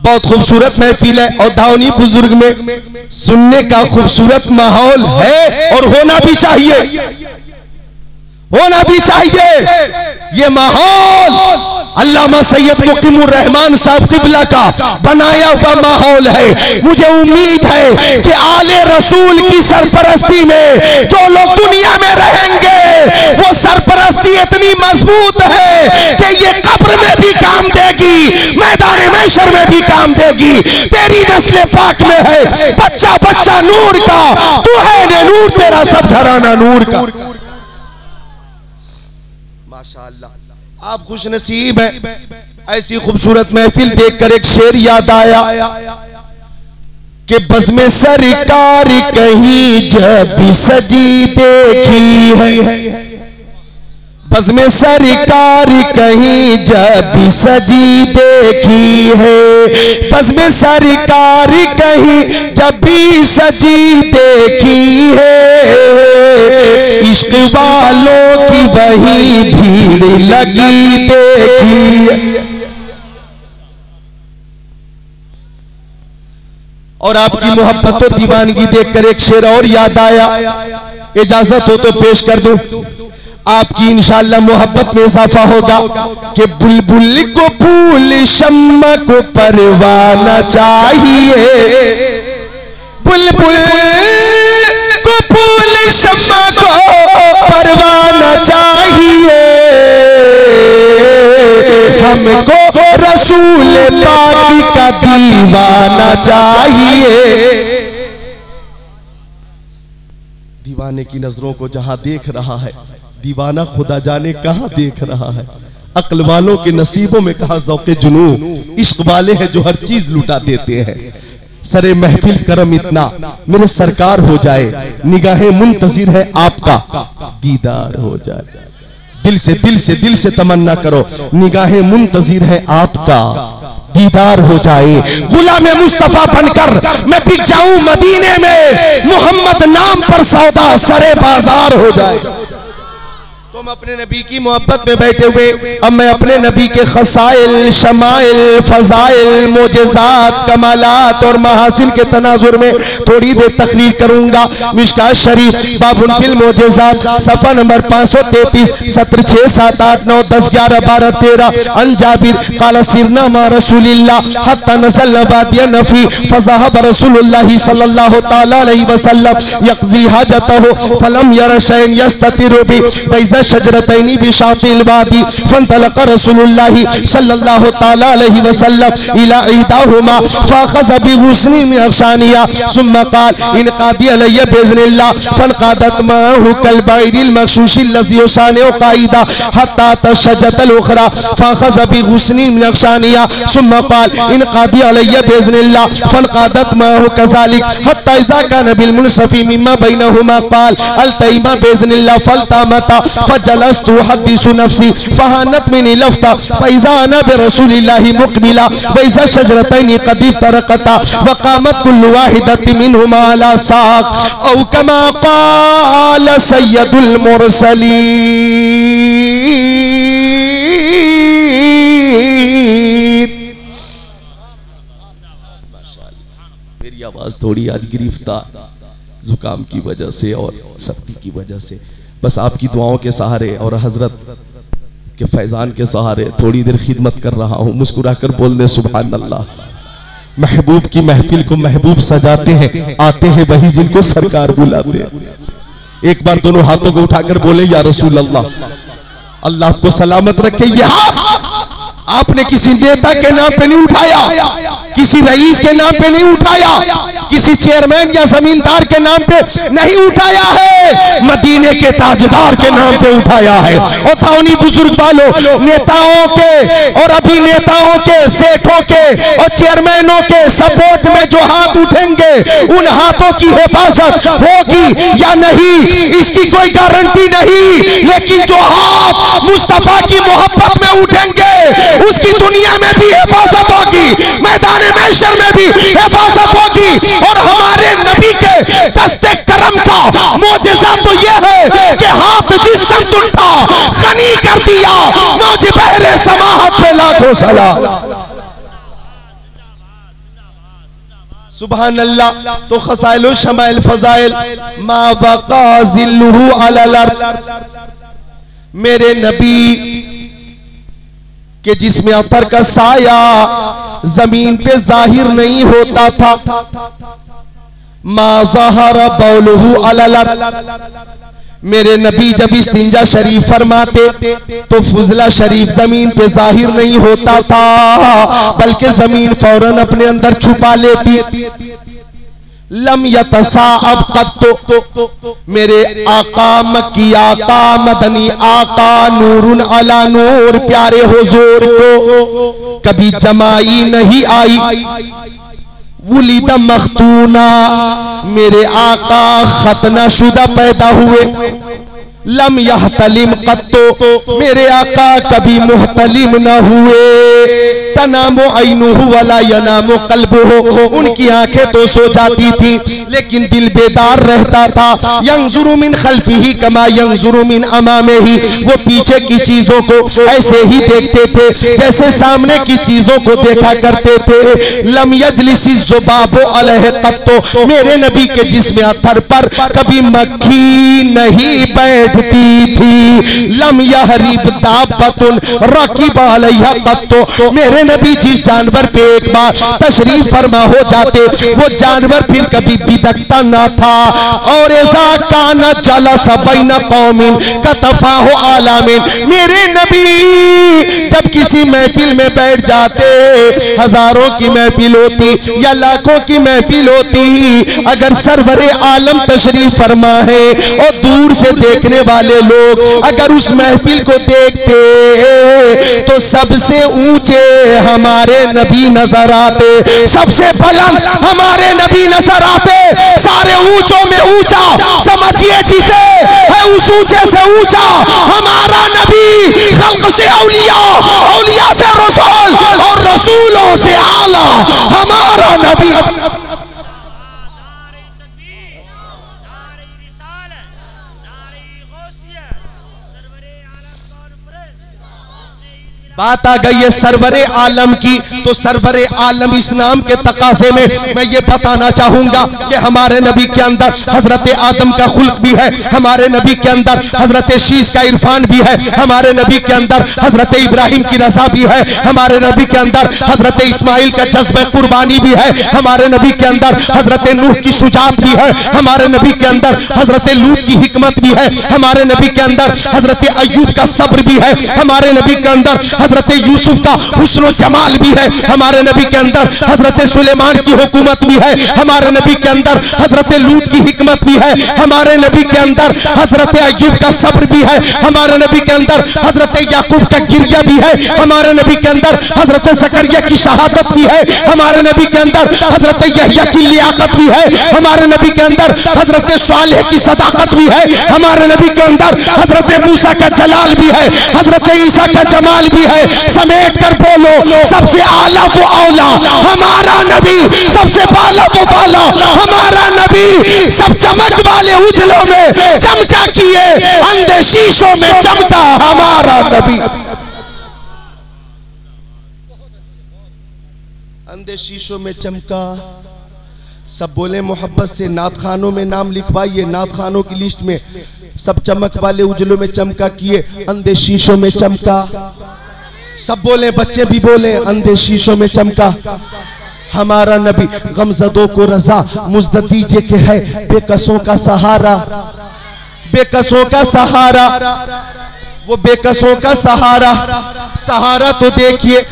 बहुत खूबसूरत महफिल है और दावनी बुजुर्ग में सुनने का खूबसूरत माहौल है और होना भी चाहिए, होना भी चाहिए। ये माहौल अल्लामा सैयद मुकीमुर रहमान साहब क़िबला का बनाया हुआ माहौल है। मुझे उम्मीद है कि आले रसूल की सरपरस्ती में जो लोग दुनिया में रहेंगे वो सरपरस्ती इतनी मजबूत है कि ये कब्र में भी काम देगी, मैदान महशर में भी काम देगी। तेरी नस्ल पाक में है बच्चा बच्चा नूर का, तू है ने नूर, तेरा सब घराना नूर का। माशाअल्लाह, आप खुश नसीब हैं। ऐसी खूबसूरत महफिल देखकर एक शेर याद आया कि बज़्म सरकार कहीं जब भी सजी देखी है, बज़्म सरकार कहीं जब भी सजी देखी है, बज़्म सरकार कहीं जब भी सजी देखी है, इश्क वालों की वही भीड़ लगी देखी है। और आपकी मोहब्बत और दीवानगी देखकर एक शेर और याद आया, इजाजत हो तो पेश कर दूं। आपकी इंशाअल्लाह मोहब्बत में इजाफा होगा कि बुलबुल को फूल शम्मा को परवाना चाहिए, बुलबुल को फूल शम्मा को परवाना चाहिए, हमको रसूल पाक का दीवाना चाहिए। दीवाने की नजरों को जहां देख रहा है, दीवाना खुदा जाने कहां देख रहा है। अक्ल वालों के नसीबों में कहां ज़ौक़े जुनू, इश्क वाले हैं जो हर चीज लुटा देते हैं। सरे महफिल करम इतना मेरे सरकार हो जाए, निगाहें मुंतजिर है आपका दीदार हो जाए। दिल से दिल से दिल से तमन्ना करो, निगाहें मुंतजिर है आपका दीदार हो जाए। गुलाम मुस्तफा बनकर मैं बिक जाऊं मदीने में, मोहम्मद नाम पर सौदा सरे बाजार हो जाए। तुम अपने नबी की मोहब्बत में बैठे हुए, अब मैं अपने नबी के खसाइल, शमाइल, फजाइल, मोजेजात, कमालात और महासिन के तनाजुर में थोड़ी देर तकरीर करूंगा। मिशकात शरीफ बाबुल फिल मोजेजात सफा नंबर 533 सत्र 6 7 8 9 10 11 12 13 अन जाबिर काला सिरना मा रसूलिल्लाह हत्ता नज़ल वादिया नफी फज़हब रसूलुल्लाह सल्लल्लाहु तआला अलैहि वसल्लम यक़ज़ी हाजतहु फलम यरा शैअन यस्ततिरु बि वइज़ा शजरतैनी बिशातिल वादी फंतलक़ रसूलुल्लाह सल्लल्लाहु तआला अलैहि वसल्लम इला इदाहुमा फ़अख़ज़ बिग़ुस्नि मिन अग़शानिया सुम्मा क़ाल इन क़ादी अलैया बिइज़्निल्लाह फ़नक़ादत माहु कल बाइरिल मग़शूशि लज़ी शानिउ क़ाइदा हत्ता तशज्जतल उख़रा फ़अख़ज़ बिग़ुस्नि मिन अग़शानिया सुम्मा क़ाल इन क़ादी अलैया बिइज़्निल्लाह फ़नक़ादत माहु कज़ालिक हत्ता इज़ा कान बिल मुनसफ़ी मिम्मा बैनहुमा क़ाल अल्तैमा बिइज़्निल्लाह फ़ल्तमता फजलस्तु हदीसु नफ्सी फहानत मिनी लफ्ता फैज़ा अना बिरसूलिल्लाहि मुक़बिला वैज़ा शजरतैनि क़द इफ़्तरक़ता वक़ामत कुल्लु वाहिदतिन मिनहुमा अला साक़ औ कमा क़ाल सय्यदुल मुरसलीन। मेरी आवाज़ थोड़ी आज गिरफ्तार जुकाम की वजह से और सर्दी की वजह से, बस आपकी दुआओं के सहारे और हजरत के फैजान के सहारे थोड़ी देर खिदमत कर रहा हूँ। मुस्कुराकर बोल दे सुभान अल्लाह। महबूब की महफिल को महबूब सजाते हैं, आते हैं वही जिनको सरकार बुलाते हैं। एक बार दोनों हाथों को उठाकर बोले या रसूल अल्लाह, अल्लाह आपको सलामत रखे। ये आपने किसी नेता के नाम पे नहीं उठाया, किसी रईस के नाम पे नहीं उठाया, किसी चेयरमैन या जमींदार के नाम पे नहीं उठाया है, मदीने के ताजदार के नाम पे उठाया है। और ताउनी बुजुर्ग वालों, नेताओं के और अभिनेताओं के, सेठों के और चेयरमैनों के सपोर्ट में जो हाथ उठेंगे उन हाथों की हिफाजत होगी या नहीं इसकी कोई गारंटी नहीं, लेकिन जो हाथ मुस्तफा की मोहब्बत में उठेंगे उसकी दुनिया में भी हिफाजत होगी, मैदान महशर में भी हिफाजत होगी। और हमारे नबी के दस्ते करम का मोजिज़ा तो यह है कि हाथ जिस शख्स उठा गनी कर दिया, मौज बहरे समाहत पे लाखों सलाम। सुभान अल्लाह। तो खसाइल शमाइल फजाइल मा वका जिल्लुहु अलल अर्द, मेरे नबी के जिसमें अतर का साया जमीन पे जाहिर नहीं होता था। मा ज़हरा बौलुहु अलल अर्द, मेरे नबी जब इस्तिंजा शरीफ फरमाते तो फुजला शरीफ जमीन पे जाहिर नहीं होता था, बल्कि जमीन फौरन अपने अंदर छुपा लेती। लम यतसाअब कत्तो, मेरे आका मक्की आका मदनी आका नूरुन अला नूर प्यारे हुजूर को कभी जमाई नहीं आई। वुलिदा मख्तूना, मेरे आका खतना शुदा पैदा हुए। लम यहतलिम कत्तो, मेरे आका कभी मुहतलिम न हुए। तनामो ऐनुहु वला यनामो कल्बुहु, उनकी आंखें तो सो जाती थी लेकिन दिल बेदार रहता था। यंजुरु मिन खल्फिही कमा यंजुरु मिन अमामिही, वो पीछे की चीजों को ऐसे ही देखते थे जैसे सामने की चीजों को देखा करते थे। लम यजलिसी ज़ुबाबु अलैहि कत्तो, मेरे नबी के जिस्म अत्थर पर कभी मक्खी नहीं बैठती थी। लम यहरिब दाब्बतुन रकीब अलैहा कत्तो, मेरे नबी जिस जानवर पे एक बार तशरीफ फरमा हो जाते वो जानवर फिर कभी बिदकता ना था। और ऐसा काना चला सबैना कौमिन कतफा हो आलामिन, मेरे नबी जब किसी महफिल में बैठ जाते, हजारों की महफिल होती या लाखों की महफिल होती, अगर सरवरे आलम तशरीफ फरमा है और दूर से देखने वाले लोग अगर उस महफिल को देखते तो सबसे ऊंचे हमारे नबी नजर आते, सबसे बुलंद हमारे नबी नजर आते। सारे ऊंचों में ऊंचा समझिए जिसे है, उस ऊंचे से ऊंचा हमारा नबी। खल्क से औलिया, औलिया से रसूल और रसूलों से आला हमारा नबी। बात आ गई है सरवरे आलम की, तो सरवरे आलम इस नाम के तकाजे में मैं ये बताना चाहूंगा कि हमारे नबी के अंदर हजरत आदम का खुल्क भी है, हमारे नबी के अंदर हजरत शीश का इरफान भी है, हमारे नबी के अंदर हजरत इब्राहिम की रजा भी है, हमारे नबी के अंदर हजरत इस्माइल का जज्बे कुर्बानी भी है, हमारे नबी के अंदर हजरत नूह की शुजात भी है, हमारे नबी के अंदर हजरत लूत की हिकमत भी है, हमारे नबी के अंदर हजरत अय्यूब का सब्र भी है, हमारे नबी के अंदर हजरत यूसुफ का हुस्न जमाल भी है, हमारे नबी के अंदर हजरत सुलेमान की हुकूमत भी है, हमारे नबी के अंदर हजरत लूत की हिकमत भी है, हमारे नबी के अंदर हजरत अय्यूब का सब्र भी है, हमारे नबी के अंदर हजरत याकूब का गिरिया भी है, हमारे नबी के अंदर हजरत ज़करिया की शहादत भी है, हमारे नबी के अंदर हजरत यहया की लियाकत भी है, हमारे नबी के अंदर हजरत सालेह की सदाकत भी है, हमारे नबी के अंदर हजरत मूसा का जलाल भी है, हजरत ईसा का जमाल भी है। समेट कर बोलो, सबसे आला वो औला हमारा नबी, सबसे बाला वो बाला हमारा नबी। सब चमक वाले उजलों में चमका किए, अंधे शीशों में चमका हमारा नबी। अंधे शीशों में चमका। सब बोले मोहब्बत से नात खानों में नाम लिखवाइए, नात खानों की लिस्ट में सब चमक वाले उजलों में चमका किए, अंधे शीशों में चमका। सब बोले, बच्चे भी बोले, अंधे शीशों में चमका हमारा नबी। गमजदों को रजा मुज़्द दीजिए के है बेकसों का सहारा, बेकसों का सहारा, वो बेकसों का सहारा। सहारा तो देखिए